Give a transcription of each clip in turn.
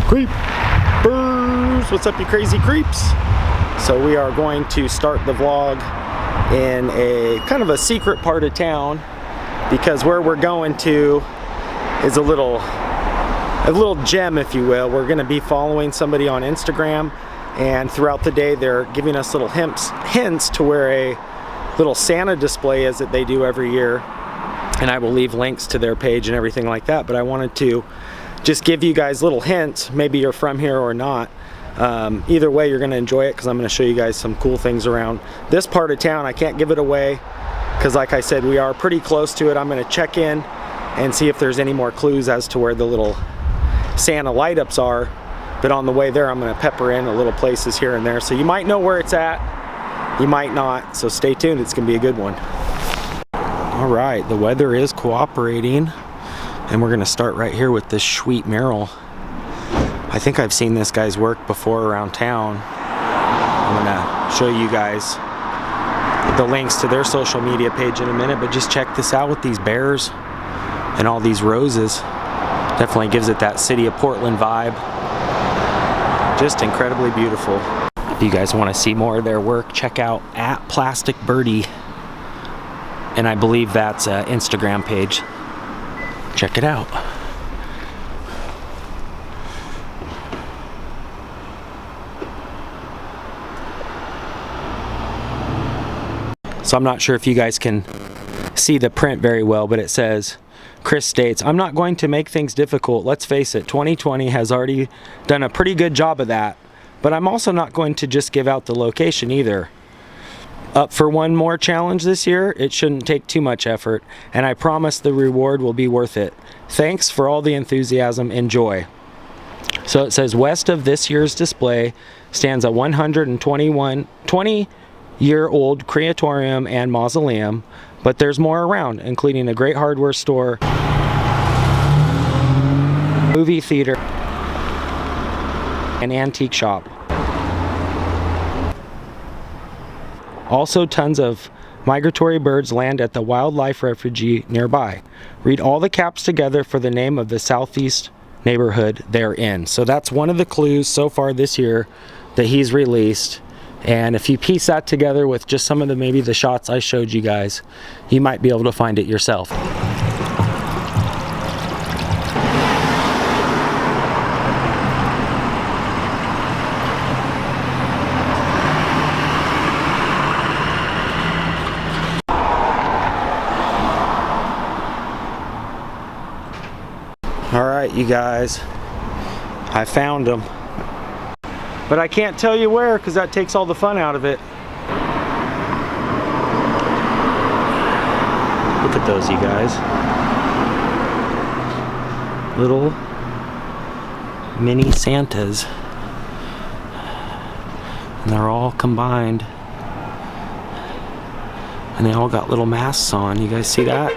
Creepers! What's up, you crazy creeps? So we are going to start the vlog in a kind of a secret part of town, because where we're going to is a little gem, if you will. We're going to be following somebody on Instagram, and throughout the day they're giving us little hints to where a little Santa display is that they do every year, and I will leave links to their page and everything like that. But I wanted to just give you guys little hints. Maybe you're from here or not. Either way, you're going to enjoy it, because I'm going to show you guys some cool things around this part of town. I can't give it away because, like I said, we are pretty close to it. I'm going to check in and see if there's any more clues as to where the little Santa light ups are. But on the way there, I'm going to pepper in a little places here and there, so you might know where it's at, you might not. So stay tuned, it's going to be a good one. All right, the weather is cooperating, and we're going to start right here with this sweet mural. I think I've seen this guy's work before around town. I'm going to show you guys the links to their social media page in a minute, but just check this out with these bears and all these roses. Definitely gives it that City of Portland vibe. Just incredibly beautiful. If you guys want to see more of their work, check out @PlasticBirdie, and I believe that's an Instagram page. Check it out. So I'm not sure if you guys can see the print very well, but it says, Chris states, "I'm not going to make things difficult. Let's face it, 2020 has already done a pretty good job of that. But I'm also not going to just give out the location either. Up for one more challenge this year? It shouldn't take too much effort, and I promise the reward will be worth it. Thanks for all the enthusiasm. Enjoy." So it says, west of this year's display stands a 20-year-old crematorium and mausoleum, but there's more around, including a great hardware store, movie theater, an antique shop. Also, tons of migratory birds land at the wildlife refuge nearby. Read all the caps together for the name of the southeast neighborhood they're in. So that's one of the clues so far this year that he's released. And if you piece that together with just some of the maybe the shots I showed you guys, you might be able to find it yourself. All right, you guys, I found them. But I can't tell you where, because that takes all the fun out of it. Look at those, you guys. Little mini Santas. And they're all combined. And they all got little masks on. You guys see that?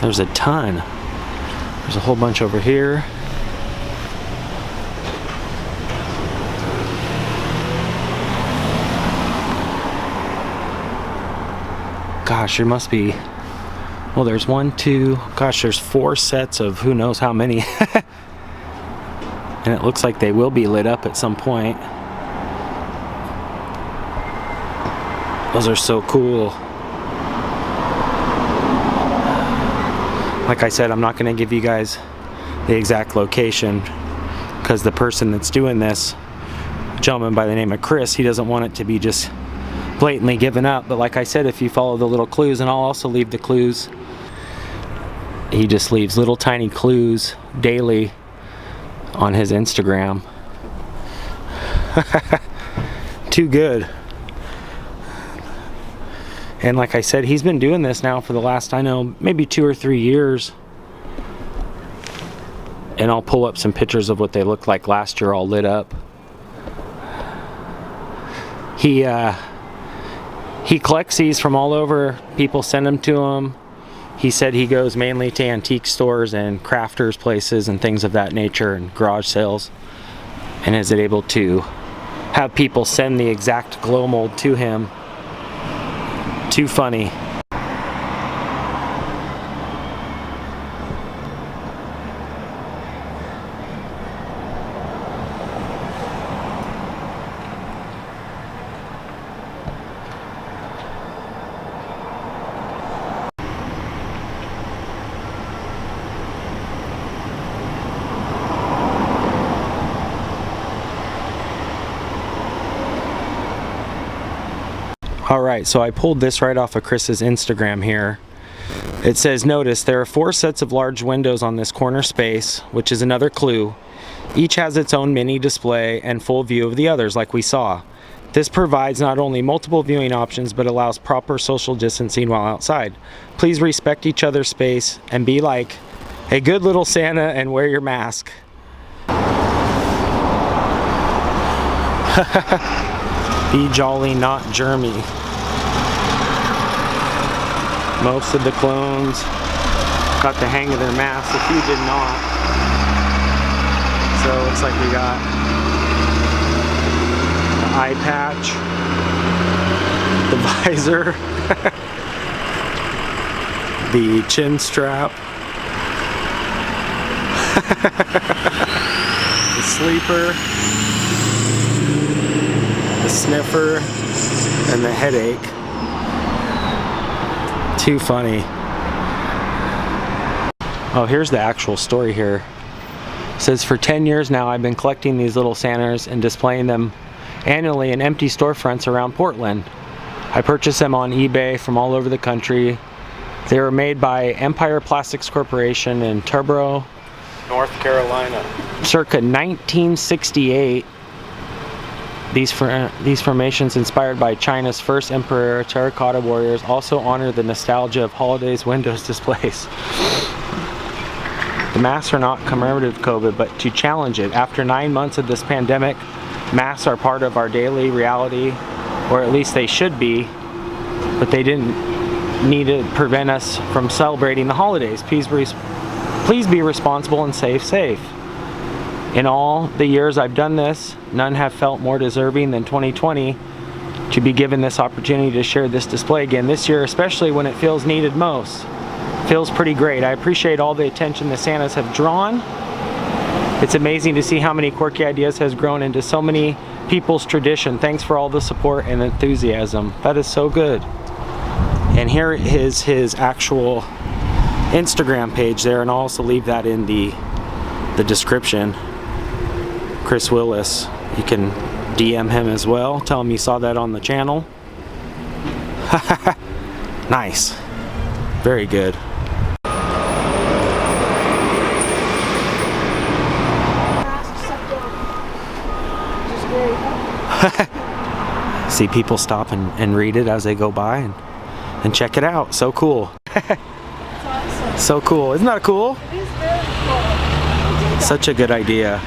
There's a ton. There's a whole bunch over here. Gosh, there must be, well, there's one, two, gosh, there's 4 sets of who knows how many. And it looks like they will be lit up at some point. Those are so cool. Like I said, I'm not going to give you guys the exact location, because the person that's doing this, a gentleman by the name of Chris, he doesn't want it to be just blatantly given up. But like I said, if you follow the little clues, and I'll also leave the clues, he just leaves little tiny clues daily on his Instagram. Too good. And like I said, he's been doing this now for the last, I know, maybe 2 or 3 years. And I'll pull up some pictures of what they looked like last year, all lit up. He collects these from all over. People send them to him. He said he goes mainly to antique stores and crafters places and things of that nature, and garage sales, and is able to have people send the exact glow mold to him. Too funny. Alright, so I pulled this right off of Chris's Instagram here. It says, notice there are 4 sets of large windows on this corner space, which is another clue. Each has its own mini display and full view of the others, like we saw. This provides not only multiple viewing options, but allows proper social distancing while outside. Please respect each other's space and be like a good little Santa and wear your mask. Be jolly, not germy. Most of the clones got the hang of their masks. A few did not. So it looks like we got the eye patch, the visor, the chin strap, the sleeper, the sniffer, and the headache. Too funny. Oh, here's the actual story here. It says, for 10 years now I've been collecting these little Santas and displaying them annually in empty storefronts around Portland. I purchased them on eBay from all over the country. They were made by Empire Plastics Corporation in Tarboro, North Carolina. Circa 1968. These formations, inspired by China's first emperor, terracotta warriors, also honor the nostalgia of holidays windows displays. The masks are not commemorative of COVID, but to challenge it. After 9 months of this pandemic, masks are part of our daily reality, or at least they should be, but they didn't need to prevent us from celebrating the holidays. Please be responsible and safe. In all the years I've done this, none have felt more deserving than 2020 to be given this opportunity to share this display again this year, especially when it feels needed most. Feels pretty great. I appreciate all the attention the Santas have drawn. It's amazing to see how many quirky ideas has grown into so many people's tradition. Thanks for all the support and enthusiasm. That is so good. And here is his actual Instagram page there, and I'll also leave that in the description. Chris Willis, you can DM him as well, tell him you saw that on the channel. Nice, very good. See people stop and read it as they go by and check it out. So cool. Awesome. So cool, isn't that cool? It is very cool. Such a good idea.